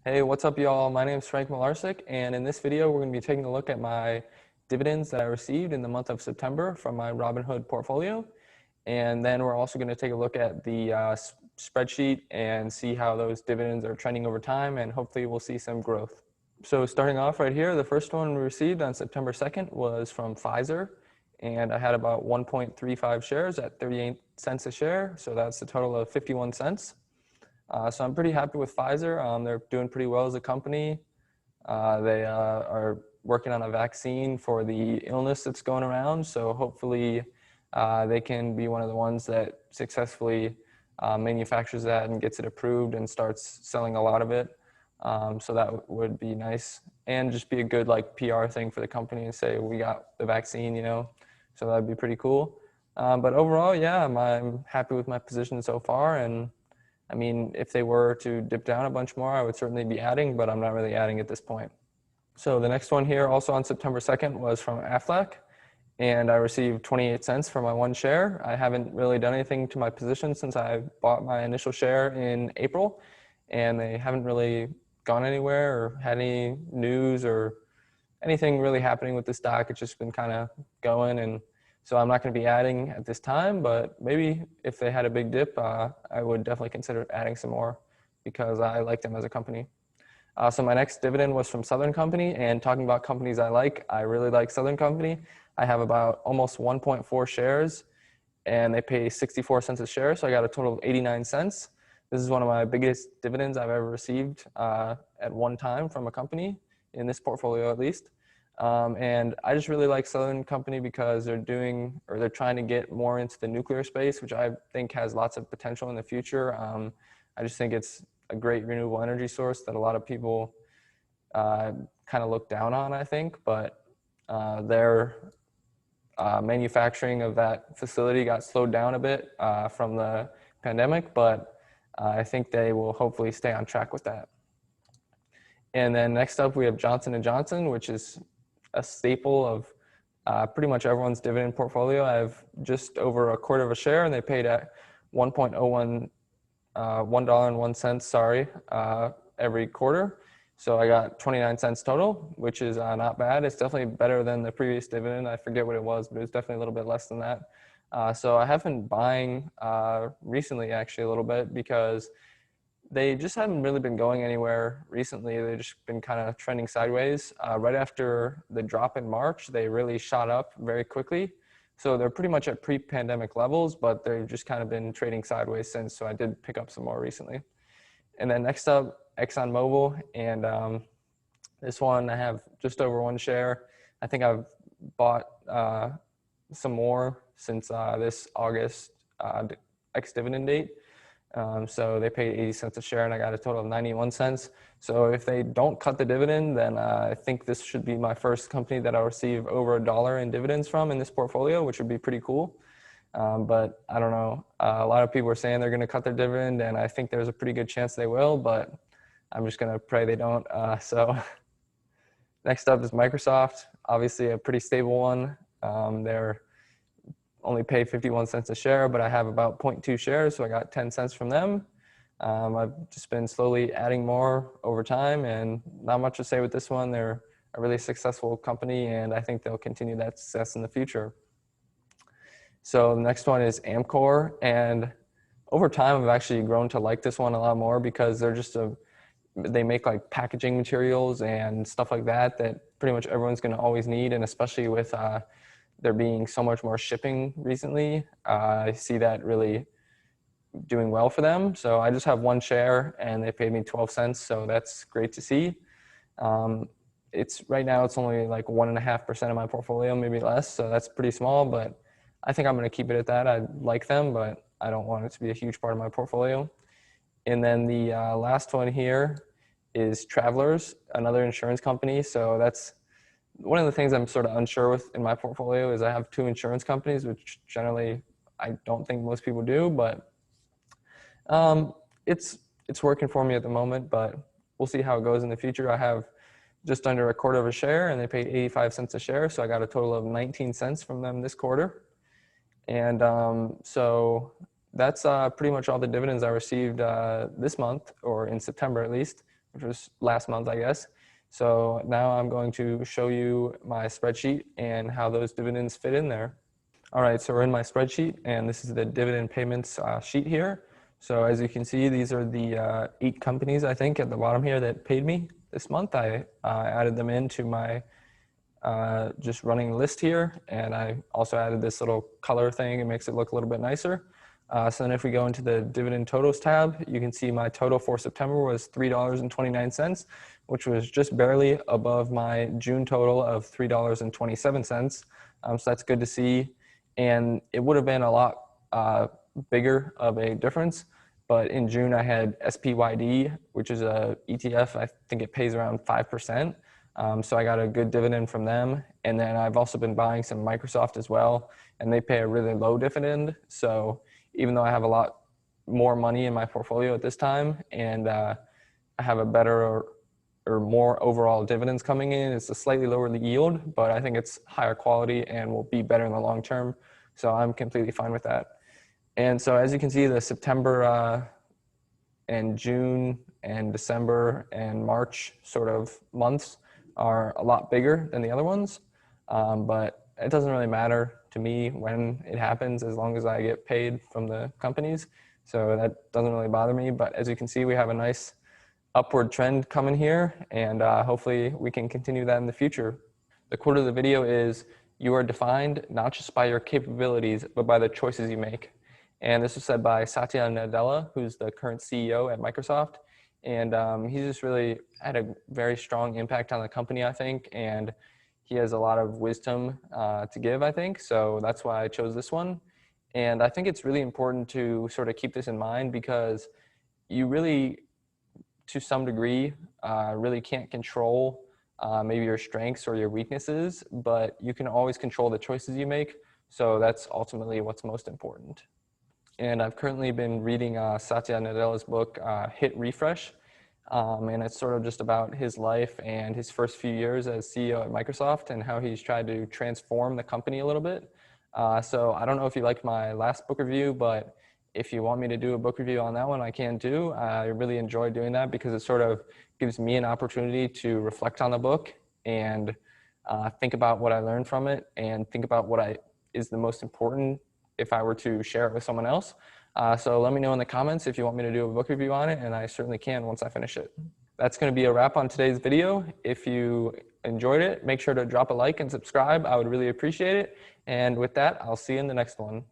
Hey, what's up, y'all? My name is Frank Mularcik, and in this video, we're going to be taking a look at my dividends that I received in the month of September from my Robinhood portfolio. And then we're also going to take a look at the spreadsheet and see how those dividends are trending over time, and hopefully we'll see some growth. So starting off right here, the first one we received on September 2nd was from Pfizer, and I had about 1.35 shares at 38 cents a share, so that's a total of 51 cents. So I'm pretty happy with Pfizer. They're doing pretty well as a company. They are working on a vaccine for the illness that's going around. So hopefully they can be one of the ones that successfully manufactures that and gets it approved and starts selling a lot of it. So that would be nice and just be a good like PR thing for the company and say we got the vaccine, So that'd be pretty cool. But overall, yeah, I'm happy with my position so far. And I mean, if they were to dip down a bunch more, I would certainly be adding, but I'm not really adding at this point. So the next one here, also on September 2nd, was from Aflac, and I received 28 cents for my one share. I haven't really done anything to my position since I bought my initial share in April, and they haven't really gone anywhere or had any news or anything really happening with the stock. It's just been kind of going, and so I'm not going to be adding at this time, but maybe if they had a big dip, I would definitely consider adding some more because I like them as a company. So my next dividend was from Southern Company, and talking about companies I really like Southern Company. I have about almost 1.4 shares, and they pay 64 cents a share, so I got a total of 89 cents. This is one of my biggest dividends I've ever received at one time from a company, in this portfolio at least. And I just really like Southern Company because they're trying to get more into the nuclear space, which I think has lots of potential in the future. I just think it's a great renewable energy source that a lot of people kind of look down on, I think, but their manufacturing of that facility got slowed down a bit from the pandemic, but I think they will hopefully stay on track with that. And then next up, we have Johnson & Johnson, which is a staple of pretty much everyone's dividend portfolio. I have just over a quarter of a share, and they paid at $1.01 every quarter. So I got 29 cents total, which is not bad. It's definitely better than the previous dividend. I forget what it was, but it was definitely a little bit less than that. So I have been buying recently, actually, a little bit because they just haven't really been going anywhere recently. They've just been kind of trending sideways. Right after the drop in March, they really shot up very quickly. So they're pretty much at pre-pandemic levels, but they've just kind of been trading sideways since. So I did pick up some more recently. And then next up, ExxonMobil. And this one, I have just over one share. I think I've bought some more since this August ex-dividend date. So they paid 80 cents a share, and I got a total of 91 cents. So if they don't cut the dividend, then I think this should be my first company that I'll receive over $1 in dividends from in this portfolio, which would be pretty cool. But I don't know. A lot of people are saying they're going to cut their dividend, and I think there's a pretty good chance they will, but I'm just going to pray they don't. So next up is Microsoft, obviously a pretty stable one. They're only pay 51 cents a share, but I have about 0.2 shares, so I got 10 cents from them. I've just been slowly adding more over time, and not much to say with this one. They're a really successful company, and I think they'll continue that success in the future. So the next one is Amcor, and over time I've actually grown to like this one a lot more because they make like packaging materials and stuff like that pretty much everyone's going to always need, and especially with there being so much more shipping recently, I see that really doing well for them. So I just have one share, and they paid me 12 cents, so that's great to see. Right now it's only like 1.5% of my portfolio, maybe less, so that's pretty small, but I think I'm going to keep it at that. I like them, but I don't want it to be a huge part of my portfolio. And then the last one here is Travelers, another insurance company. So that's one of the things I'm sort of unsure with in my portfolio is I have two insurance companies, which generally I don't think most people do, but it's working for me at the moment, but we'll see how it goes in the future. I have just under a quarter of a share, and they paid 85 cents a share, so I got a total of 19 cents from them this quarter. And so that's pretty much all the dividends I received this month, or in September at least. which was last month, I guess. So now I'm going to show you my spreadsheet and how those dividends fit in there. All right, so we're in my spreadsheet, and this is the dividend payments sheet here. So as you can see, these are the 8 companies, I think, at the bottom here that paid me this month. I added them into my just running list here, and I also added this little color thing. It makes it look a little bit nicer. So then if we go into the dividend totals tab, you can see my total for September was $3.29, which was just barely above my June total of $3.27. So that's good to see. And it would have been a lot bigger of a difference. But in June, I had SPYD, which is a ETF. I think it pays around 5%. So I got a good dividend from them. And then I've also been buying some Microsoft as well, and they pay a really low dividend. So even though I have a lot more money in my portfolio at this time, and I have a better or more overall dividends coming in, it's a slightly lower yield, but I think it's higher quality and will be better in the long term. So I'm completely fine with that. And so as you can see, the September and June and December and March sort of months are a lot bigger than the other ones, but it doesn't really matter to me when it happens as long as I get paid from the companies. So that doesn't really bother me. But as you can see, we have a nice upward trend coming here, and hopefully we can continue that in the future. The quote of the video is, "You are defined not just by your capabilities, but by the choices you make." And this was said by Satya Nadella, who's the current CEO at Microsoft. And he's just really had a very strong impact on the company, I think. And he has a lot of wisdom to give, I think. So that's why I chose this one. And I think it's really important to sort of keep this in mind, because you really, to some degree, really can't control maybe your strengths or your weaknesses, but you can always control the choices you make. So that's ultimately what's most important. And I've currently been reading Satya Nadella's book, Hit Refresh. And it's sort of just about his life and his first few years as CEO at Microsoft and how he's tried to transform the company a little bit. So I don't know if you liked my last book review, but if you want me to do a book review on that one, I can do. I really enjoy doing that because it sort of gives me an opportunity to reflect on the book and think about what I learned from it and think about what is the most important if I were to share it with someone else. So let me know in the comments if you want me to do a book review on it, and I certainly can once I finish it. That's going to be a wrap on today's video. If you enjoyed it, make sure to drop a like and subscribe. I would really appreciate it. And with that, I'll see you in the next one.